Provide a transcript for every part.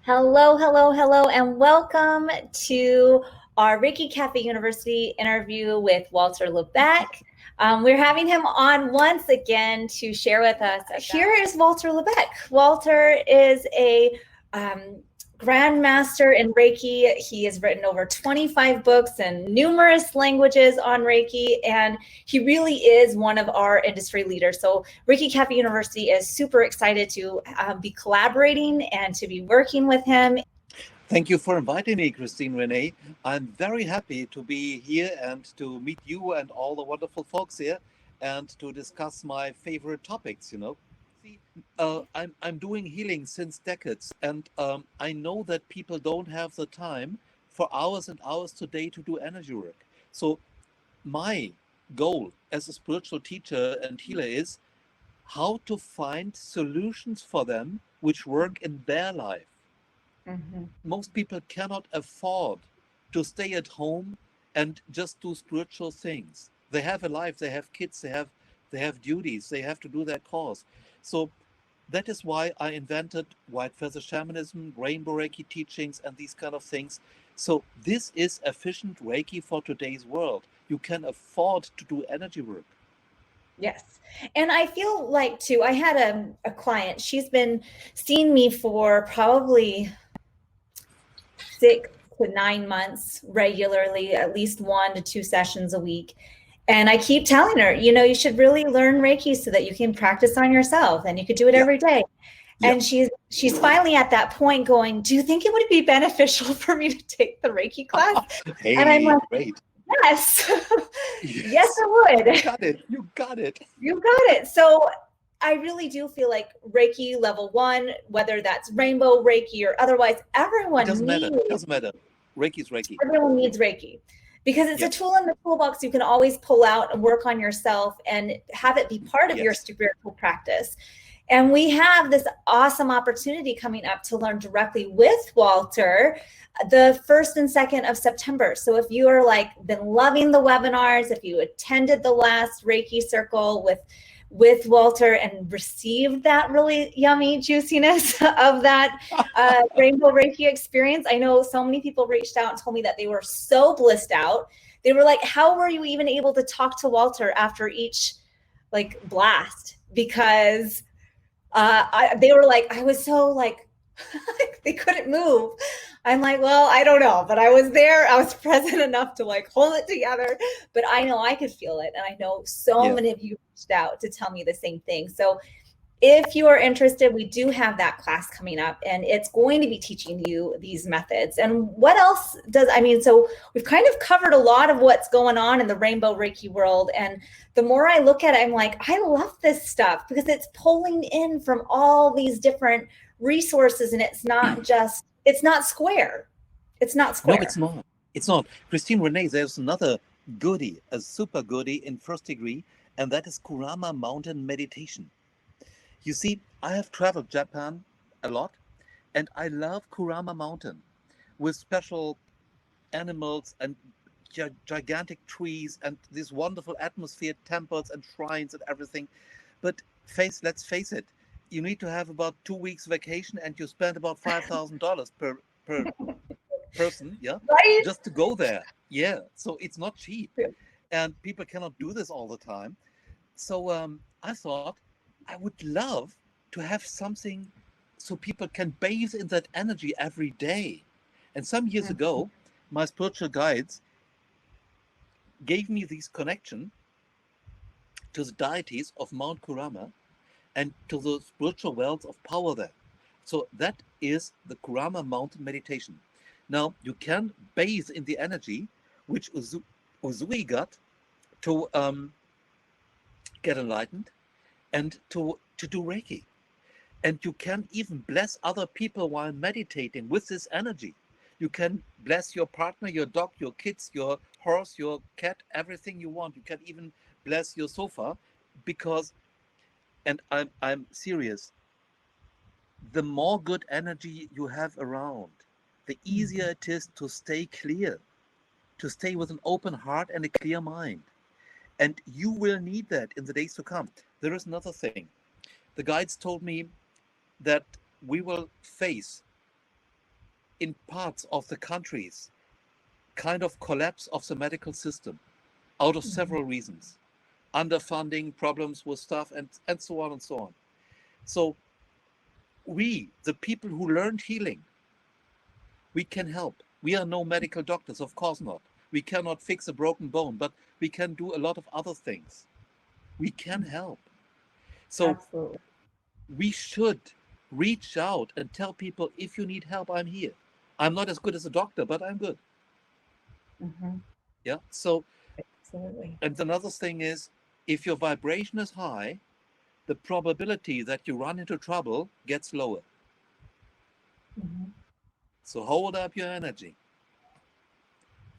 Hello, hello, hello, and welcome to our Reiki Cafe University interview with Walter Lubeck. We're having him on once again to share with us. Here is Walter Lubeck. Walter is a grandmaster in Reiki. He has written over 25 books in numerous languages on Reiki, and he really is one of our industry leaders. So Reiki Cafe University is super excited to be collaborating and to be working with him. Thank you for inviting me, Christine Renee. I'm very happy to be here and to meet you and all the wonderful folks here and to discuss my favorite topics, See, I'm doing healing since decades, and I know that people don't have the time for hours and hours today to do energy work. So my goal as a spiritual teacher and healer is how to find solutions for them which work in their life. Most people cannot afford to stay at home and just do spiritual things. They have a life, they have kids, they have duties, they have to do their cause. So that is why I invented white feather shamanism, rainbow Reiki teachings, and these kind of things. So this is efficient Reiki for today's world. You can afford to do energy work. Yes. And I feel like too, I had a client, she's been seeing me for probably 6 to 9 months regularly, at least 1 to 2 sessions a week. And I keep telling her, you should really learn Reiki so that you can practice on yourself and you could do it every day. And she's finally at that point going, do you think it would be beneficial for me to take the Reiki class? Hey, and I'm like, great. Yes. Yes, it would. You got it. You got it. You got it. So I really do feel like Reiki level 1, whether that's Rainbow Reiki or otherwise, everyone doesn't matter. Reiki is Reiki. Everyone needs Reiki because it's a tool in the toolbox you can always pull out and work on yourself and have it be part of your spiritual practice. And we have this awesome opportunity coming up to learn directly with Walter the 1st and 2nd of September. So if you are been loving the webinars, if you attended the last Reiki circle with Walter and received that really yummy juiciness of that Rainbow Reiki experience. I know so many people reached out and told me that they were so blissed out. They were like, how were you even able to talk to Walter after each blast? Because they were like, I was so they couldn't move. I'm like, well, I don't know, but I was there. I was present enough to hold it together. But I know I could feel it. And I know so many of you reached out to tell me the same thing. So if you are interested, we do have that class coming up, and it's going to be teaching you these methods. And what else so we've kind of covered a lot of what's going on in the Rainbow Reiki world. And the more I look at it, I'm like, I love this stuff because it's pulling in from all these different resources, and it's not square. It's not square. No, it's not. It's not. Christine Renee, there's another goodie, a super goodie in 1st degree, and that is Kurama mountain meditation. You see, I have traveled Japan a lot, and I love Kurama mountain with special animals and gigantic trees and this wonderful atmosphere, temples and shrines and everything. But let's face it, you need to have about 2 weeks vacation, and you spend about $5,000 per person, right? Just to go there. So it's not cheap, and people cannot do this all the time. So I thought I would love to have something so people can bathe in that energy every day. And some years ago, my spiritual guides gave me this connection to the deities of Mount Kurama and to the spiritual wells of power there. So that is the Kurama mountain meditation. Now, you can bathe in the energy which Uzui got to get enlightened and to do Reiki. And you can even bless other people while meditating with this energy. You can bless your partner, your dog, your kids, your horse, your cat, everything you want. You can even bless your sofa because, and I'm serious, the more good energy you have around, the easier it is to stay clear, to stay with an open heart and a clear mind. And you will need that in the days to come. There is another thing. The guides told me that we will face in parts of the countries kind of collapse of the medical system out of several reasons, underfunding, problems with staff, and so on and so on. So we, the people who learned healing, we can help. We are no medical doctors, of course not. We cannot fix a broken bone, but we can do a lot of other things. We can help. So Absolutely. we should reach out and tell people, if you need help, I'm here. I'm not as good as a doctor, but I'm good. Yeah. So, absolutely. And another thing is, if your vibration is high, the probability that you run into trouble gets lower. So hold up your energy.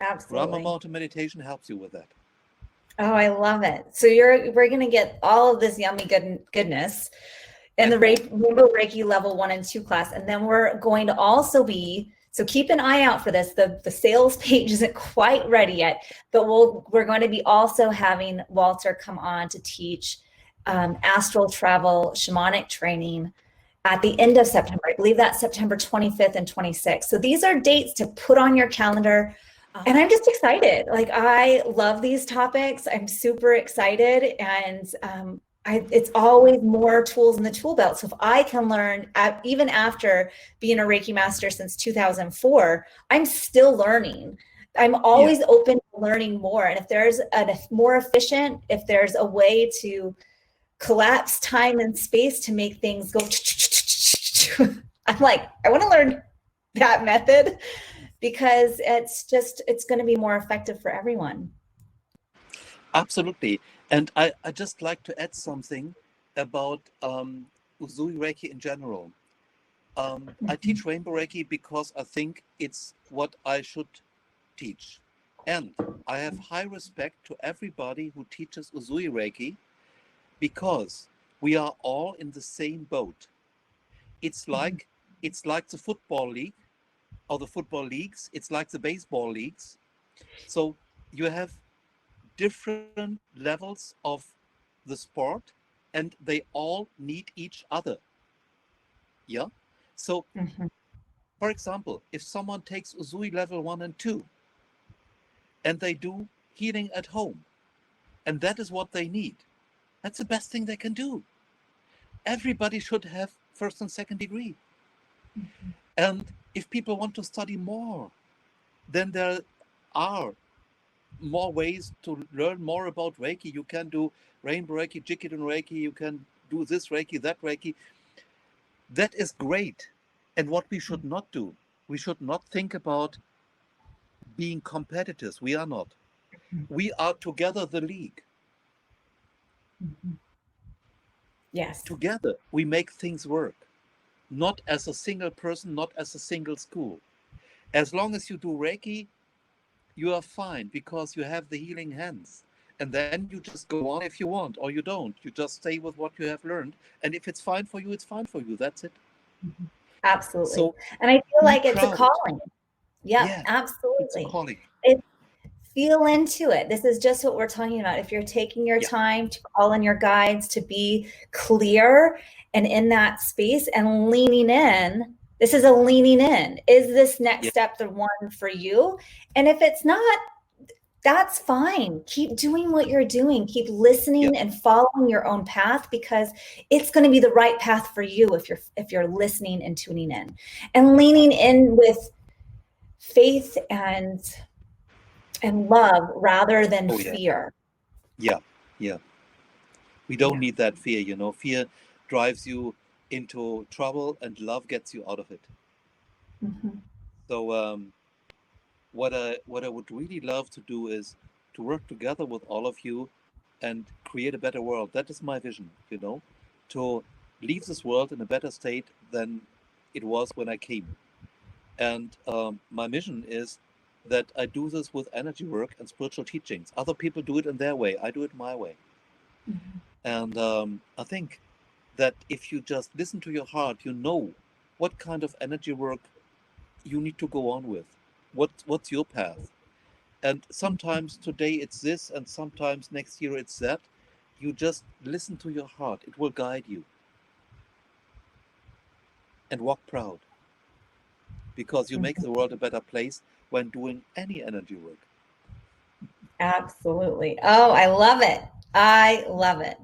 Absolutely. Kurama Mountain meditation helps you with that. Oh, I love it. So we're going to get all of this yummy goodness in the Rainbow Reiki level 1 and 2 class. And then we're going to also so keep an eye out for this. The sales page isn't quite ready yet, but we're going to be also having Walter come on to teach astral travel shamanic training at the end of September. I believe that's September 25th and 26th. So these are dates to put on your calendar. And I'm just excited. Like, I love these topics. I'm super excited. And it's always more tools in the tool belt. So if I can learn, even after being a Reiki master since 2004, I'm still learning. I'm always open to learning more. And if there's a more efficient, if there's a way to collapse time and space to make things go, I'm like, I want to learn that method, because it's going to be more effective for everyone. Absolutely. And I just like to add something about Usui Reiki in general. I teach Rainbow Reiki because I think it's what I should teach. And I have high respect to everybody who teaches Usui Reiki, because we are all in the same boat. It's like the football league, or the football leagues. It's like the baseball leagues. So you have different levels of the sport, and they all need each other. Yeah. So, for example, if someone takes Usui level 1 and 2, and they do healing at home, and that is what they need, that's the best thing they can do. Everybody should have first and second degree. And if people want to study more, then there are more ways to learn more about Reiki. You can do Rainbow Reiki, Jikiden Reiki, you can do this Reiki, that Reiki. That is great. And what we should not do, we should not think about being competitors. We are not. We are together the league. Yes. Together we make things work. Not as a single person, not as a single school. As long as you do Reiki, you are fine, because you have the healing hands. And then you just go on if you want, or you don't. You just stay with what you have learned. And if it's fine for you, it's fine for you. That's it. Absolutely. So, and I feel like it's proud. a calling. Yep, Yeah, absolutely. it's a calling. Feel into it. This is just what we're talking about. If you're taking your time to call in your guides, to be clear and in that space and leaning in, this is a leaning in. Is this next step the one for you? And if it's not, that's fine. Keep doing what you're doing. Keep listening and following your own path, because it's going to be the right path for you if you're listening and tuning in and leaning in with faith and love rather than fear. Yeah. We don't need that fear, Fear drives you into trouble, and love gets you out of it. So what I would really love to do is to work together with all of you and create a better world. That is my vision, to leave this world in a better state than it was when I came. And my mission is that I do this with energy work and spiritual teachings. Other people do it in their way. I do it my way. And I think that if you just listen to your heart, you know what kind of energy work you need to go on with. What's your path? And sometimes today it's this, and sometimes next year it's that. You just listen to your heart. It will guide you. And walk proud. because you make the world a better place when doing any energy work. Absolutely. Oh, I love it. I love it.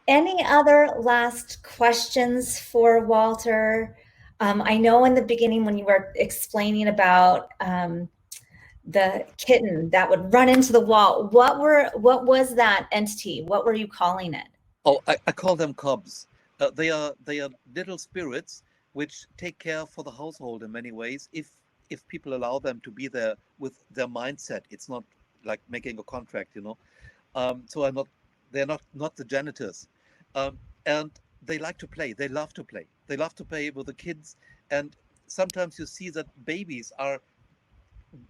Any other last questions for Walter? I know in the beginning when you were explaining about the kitten that would run into the wall, what was that entity? What were you calling it? Oh, I call them cubs. They are little spirits which take care for the household in many ways if people allow them to be there with their mindset. It's not like making a contract, so they're not the janitors, and they like to play. They love to play. They love to play with the kids, and sometimes you see that babies are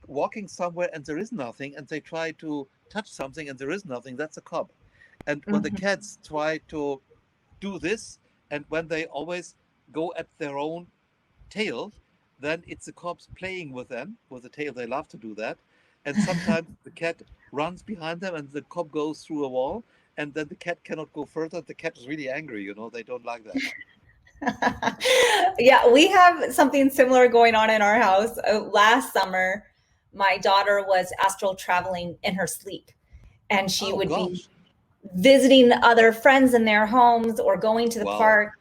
walking somewhere and there is nothing, and they try to touch something and there is nothing. That's a cub. And when the cats try to do this, and when they always go at their own tail, then it's the cubs playing with them with the tail. They love to do that. And sometimes the cat runs behind them and the cub goes through a wall, and then the cat cannot go further. The cat is really angry, they don't like that. Yeah, we have something similar going on in our house. Last summer, my daughter was astral traveling in her sleep, and she would be visiting other friends in their homes or going to the park,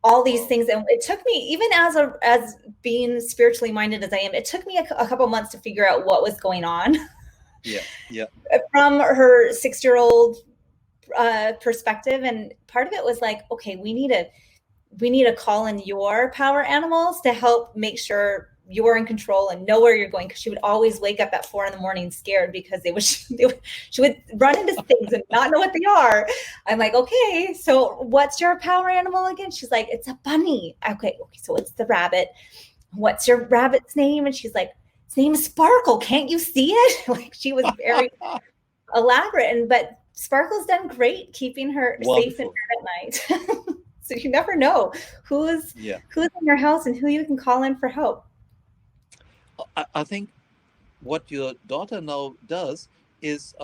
all these things. And it took me, even as being spiritually minded as I am, it took me a couple months to figure out what was going on. Yeah. From her 6-year-old perspective. And part of it was like, okay, we need to call in your power animals to help make sure you're in control and know where you're going. Because she would always wake up at 4 a.m. scared because she would run into things and not know what they are. I'm like, okay, so what's your power animal again? She's like, it's a bunny. Okay, so it's the rabbit. What's your rabbit's name? And she's like, his name is Sparkle. Can't you see it? Like, she was very elaborate. But Sparkle's done great keeping her safe in bed at night. So you never know who's in your house and who you can call in for help. I think what your daughter now does is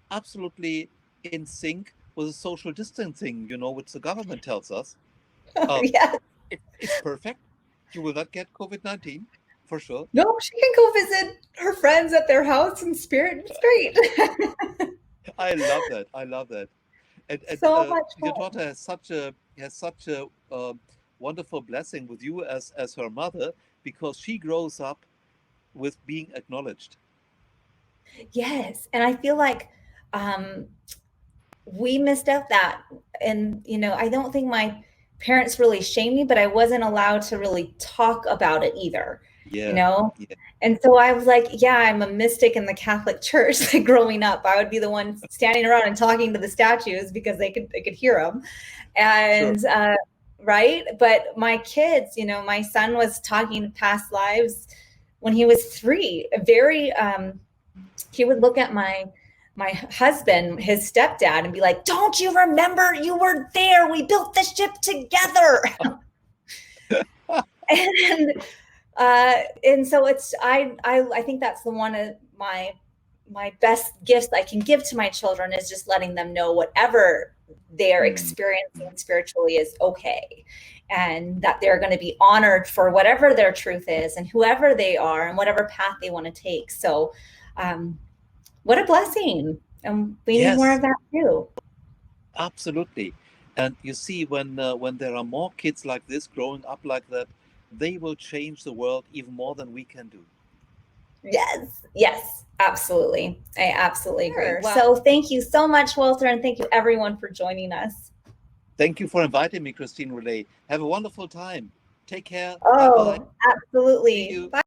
absolutely in sync with the social distancing, which the government tells us. Yes. It's perfect. You will not get COVID-19, for sure. No, she can go visit her friends at their house in spirit. It's great. I love that. And so much your daughter has such a wonderful blessing with you as her mother, because she grows up with being acknowledged. Yes, and I feel like we missed out that, and I don't think my parents really shamed me, but I wasn't allowed to really talk about it either. And so I was like, I'm a mystic in the Catholic Church. Like, growing up, I would be the one standing around and talking to the statues because they could hear them. And right, but my kids, my son was talking past lives when he was 3. Very he would look at my husband, his stepdad, and be like, don't you remember, you were there, we built the ship together. And so it's I think that's the one of my best gifts I can give to my children, is just letting them know whatever they're experiencing spiritually is okay, and that they're going to be honored for whatever their truth is and whoever they are and whatever path they want to take. So what a blessing, and we need more of that too. Absolutely. And you see, when there are more kids like this growing up like that, they will change the world even more than we can do. Yes, absolutely. I absolutely agree. So thank you so much, Walter, and thank you everyone for joining us. Thank you for inviting me, Christine Relay. Have a wonderful time. Take care. Oh, Bye-bye. absolutely. Bye.